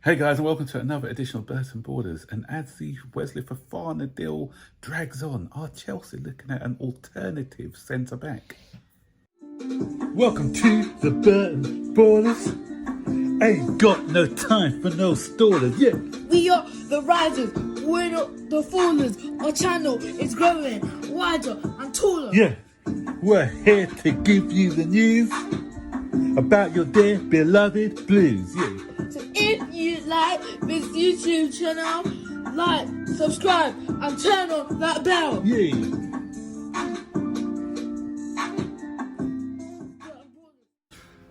Hey guys, and welcome to another edition of Burton Borders. And as the Wesley Fofana deal drags on, are Chelsea looking at an alternative centre back? Welcome to the Burton Borders. Ain't got no time for no stallers, yeah. We are the risers, we're not the fallers. Our channel is growing wider and taller. Yeah, we're here to give you the news about your dear beloved Blues, yeah. So if you like this YouTube channel, like, subscribe and turn on that bell. Yeah.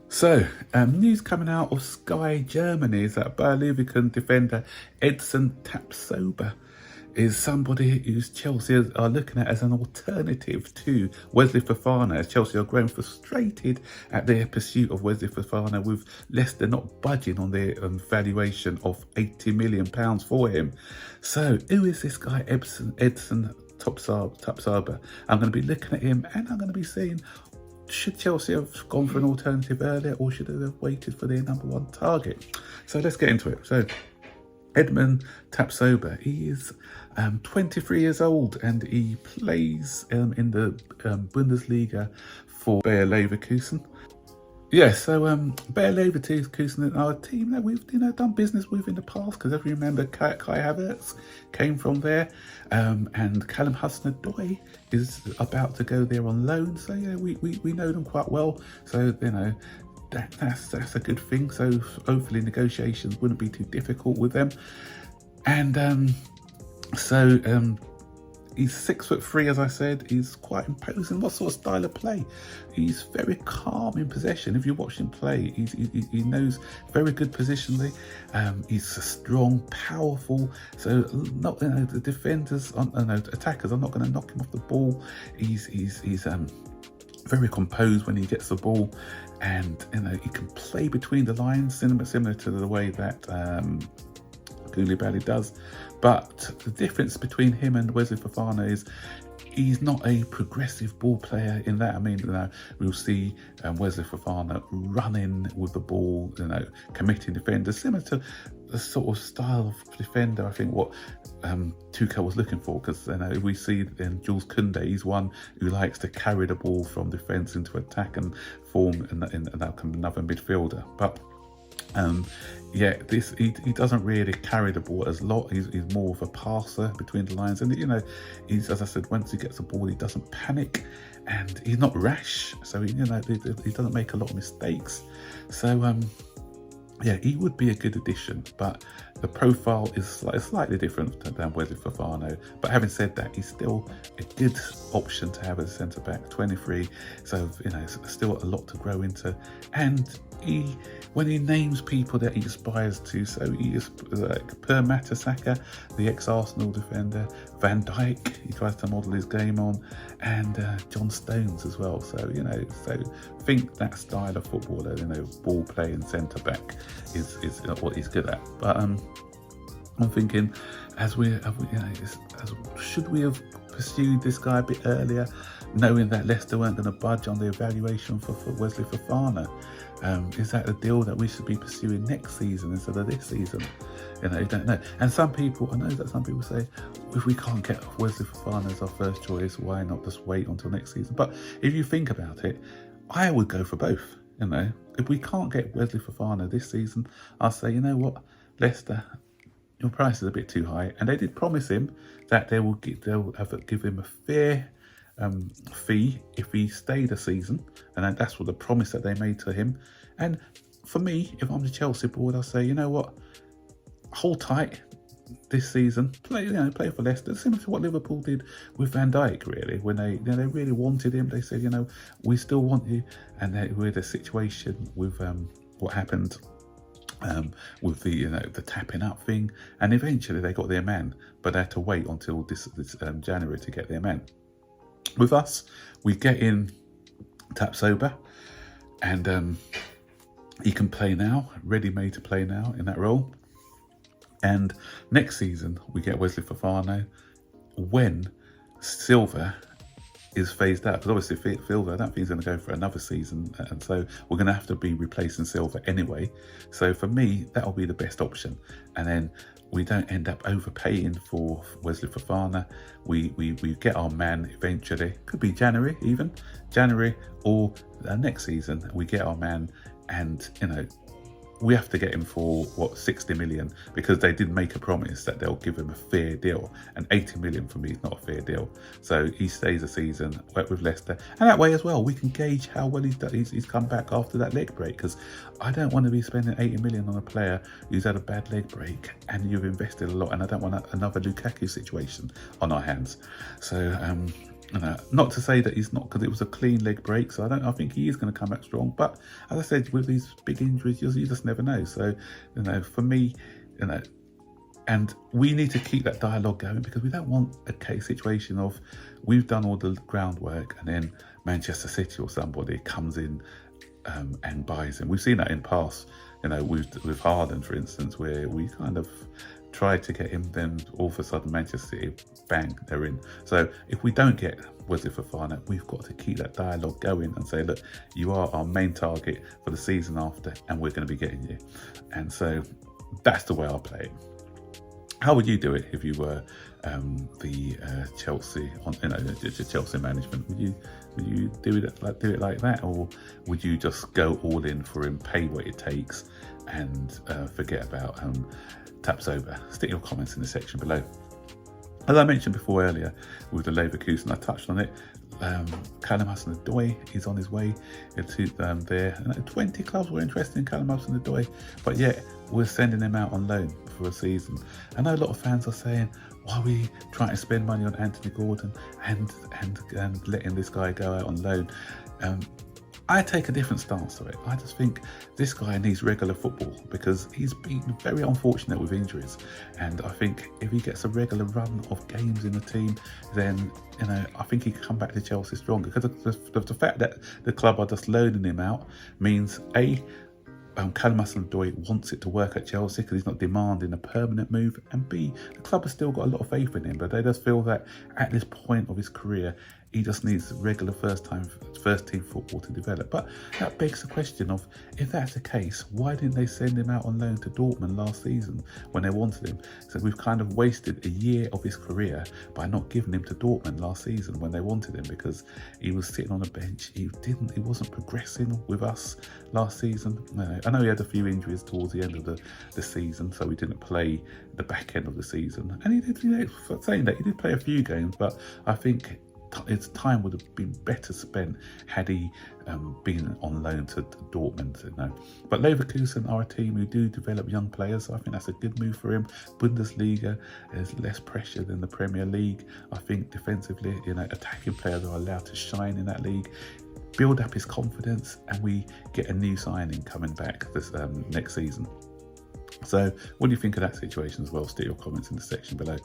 So, news coming out of Sky Germany is that Bayer Leverkusen defender Edson Tapsoba is somebody who's Chelsea are looking at as an alternative to Wesley Fofana, as Chelsea are growing frustrated at their pursuit of Wesley Fofana, with Leicester not budging on their valuation of £80 million for him. So who is this guy Edson Tapsoba? I'm going to be looking at him and I'm going to be saying, should Chelsea have gone for an alternative earlier, or should they have waited for their number one target? So let's get into it. So Edmund Tapsoba, he is 23 years old and he plays in the Bundesliga for Bayer Leverkusen. Yeah, so Bayer Leverkusen are a team that we've done business with in the past, because if you remember, Kai Havertz came from there, and Callum Hudson-Odoi is about to go there on loan. So yeah, we know them quite well. So that's a good thing. So hopefully negotiations wouldn't be too difficult with them. And he's 6'3", as I said. He's quite imposing. What sort of style of play? He's very calm in possession. If you watch him play, he knows very good positionally. He's strong, powerful. So not the defenders, attackers are not going to knock him off the ball. He's very composed when he gets the ball, and he can play between the lines, similar to the way that Koulibaly does. But the difference between him and Wesley Fofana is he's not a progressive ball player in that. I mean, we'll see Wesley Fofana running with the ball, committing defenders, similar to the sort of style of defender, I think, what Tuchel was looking for. Because we see in Jules Koundé, he's one who likes to carry the ball from defence into attack and form another midfielder. But yeah, he doesn't really carry the ball as lot. He's more of a passer between the lines, and he's, as I said, once he gets the ball, he doesn't panic, and he's not rash. So he doesn't make a lot of mistakes. So yeah, he would be a good addition, but the profile is slightly different than Wesley Fofana. But having said that, he's still a good option to have as a centre back. 23, so still a lot to grow into. And when he names people that he aspires to, so he is like Per Mertesacker, the ex-Arsenal defender, Van Dijk, he tries to model his game on, and John Stones as well. So so think that style of footballer, ball playing centre back is what he's good at. But I'm thinking, should we have pursued this guy a bit earlier, knowing that Leicester weren't going to budge on the evaluation for Wesley Fofana? Is that a deal that we should be pursuing next season instead of this season? You don't know. And I know that some people say, if we can't get Wesley Fofana as our first choice, why not just wait until next season? But if you think about it, I would go for both. If we can't get Wesley Fofana this season, I'll say, you know what, Leicester, your price is a bit too high. And they did promise him that they'll give him a fair fee if he stayed a season, and that's what the promise that they made to him. And for me, if I'm the Chelsea board, I'll say, you know what, hold tight this season, play for Leicester, similar to what Liverpool did with Van Dijk, really, when they really wanted him. They said, we still want you. And we're in a situation with what happened with the tapping up thing, and eventually they got their man, but they had to wait until this January to get their man. With us, we get in Tapsoba, and he can play now, ready-made to play now in that role. And next season, we get Wesley Fofana when Silva is phased out, because obviously Silva, I don't think he's going to go for another season, and so we're going to have to be replacing Silva anyway. So for me, that'll be the best option, and then we don't end up overpaying for Wesley Fofana. We get our man eventually. Could be January, even January, or next season. We get our man, and we have to get him for what, 60 million, because they did make a promise that they'll give him a fair deal, and 80 million for me is not a fair deal. So he stays a season, work with Leicester, and that way as well we can gauge how well he's come back after that leg break, because I don't want to be spending 80 million on a player who's had a bad leg break and you've invested a lot, and I don't want another Lukaku situation on our hands. So not to say that he's not, because it was a clean leg break, so I think he is going to come back strong. But as I said, with these big injuries, you just never know. So for me, and we need to keep that dialogue going, because we don't want a case situation of we've done all the groundwork and then Manchester City or somebody comes in and buys him. We've seen that in past, with Haaland, for instance, where we kind of tried to get him, then all of a sudden Manchester City, bang, they're in. So if we don't get Wesley Fofana, we've got to keep that dialogue going and say, look, you are our main target for the season after, and we're going to be getting you. And so that's the way I'll play it. How would you do it if you were the Chelsea the Chelsea management? Would you do it like that, or would you just go all in for him, pay what it takes, and forget about Tapsoba? Stick your comments in the section below. As I mentioned before earlier with the Leverkusen, I touched on it. Callum Hudson-Odoi is on his way to there. And 20 clubs were interested in Callum Hudson-Odoi, but yet we're sending him out on loan for a season. I know a lot of fans are saying, why are we trying to spend money on Anthony Gordon and letting this guy go out on loan? I take a different stance to it. I just think this guy needs regular football, because he's been very unfortunate with injuries. And I think if he gets a regular run of games in the team, then I think he can come back to Chelsea stronger. Because the fact that the club are just loaning him out means Callum Hudson-Odoi wants it to work at Chelsea, because he's not demanding a permanent move, and B, the club has still got a lot of faith in him, but they just feel that at this point of his career he just needs regular first team football to develop. But that begs the question of, if that's the case, why didn't they send him out on loan to Dortmund last season when they wanted him? So we've kind of wasted a year of his career by not giving him to Dortmund last season when they wanted him, because he was sitting on the bench. He wasn't progressing with us last season. I know he had a few injuries towards the end of the season, so he didn't play the back end of the season. And he did, saying that, he did play a few games, but I think his time would have been better spent had he been on loan to Dortmund. But Leverkusen are a team who do develop young players, so I think that's a good move for him. Bundesliga is less pressure than the Premier League. I think defensively, attacking players are allowed to shine in that league, build up his confidence, and we get a new signing coming back this next season. So what do you think of that situation as well? Stick your comments in the section below.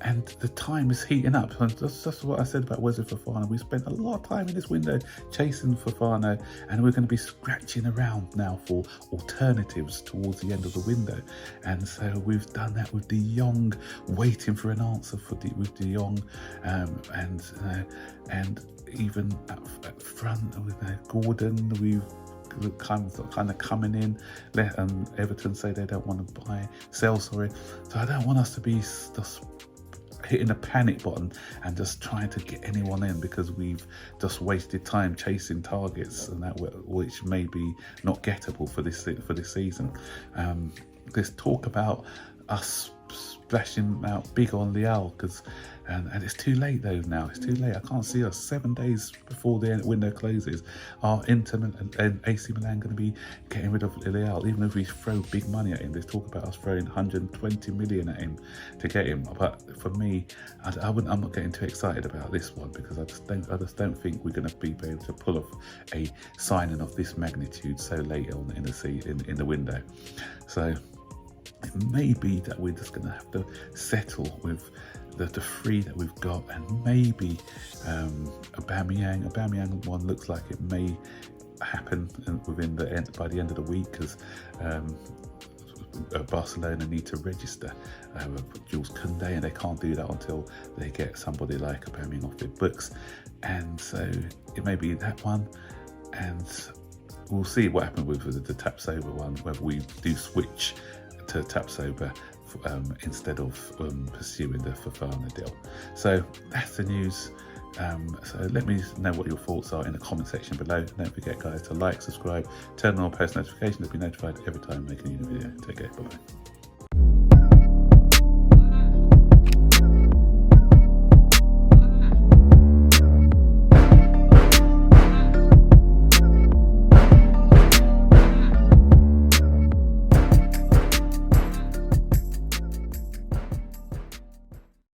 And the time is heating up, and that's what I said about Wesley Fofana. We spent a lot of time in this window chasing Fofana, and we're going to be scratching around now for alternatives towards the end of the window. And so we've done that with De Jong, waiting for an answer with De Jong, and even at front with Gordon, we've kind of coming in. Let Everton say they don't want to sell. So I don't want us to be just hitting a panic button and just trying to get anyone in, because we've just wasted time chasing targets, and that which may be not gettable for this season. There's talk about us splashing out big on Leal, and it's too late though now. It's too late. I can't see us 7 days before the window closes. Are Inter and AC Milan going to be getting rid of Leal? Even if we throw big money at him, there's talk about us throwing 120 million at him to get him. But for me, I'm not getting too excited about this one, because I just don't think we're going to be able to pull off a signing of this magnitude so late on in the window. So it may be that we're just going to have to settle with the three that we've got, and maybe Aubameyang one looks like it may happen by the end of the week, because Barcelona need to register Jules Koundé, and they can't do that until they get somebody like Aubameyang off their books. And so it may be that one, and we'll see what happens with the Tapsoba one, whether we do switch to Tapsoba instead of pursuing the Fofana deal. So that's the news. So let me know what your thoughts are in the comment section below. Don't forget, guys, to like, subscribe, turn on post notifications to be notified every time I make a new video. Take care, bye bye.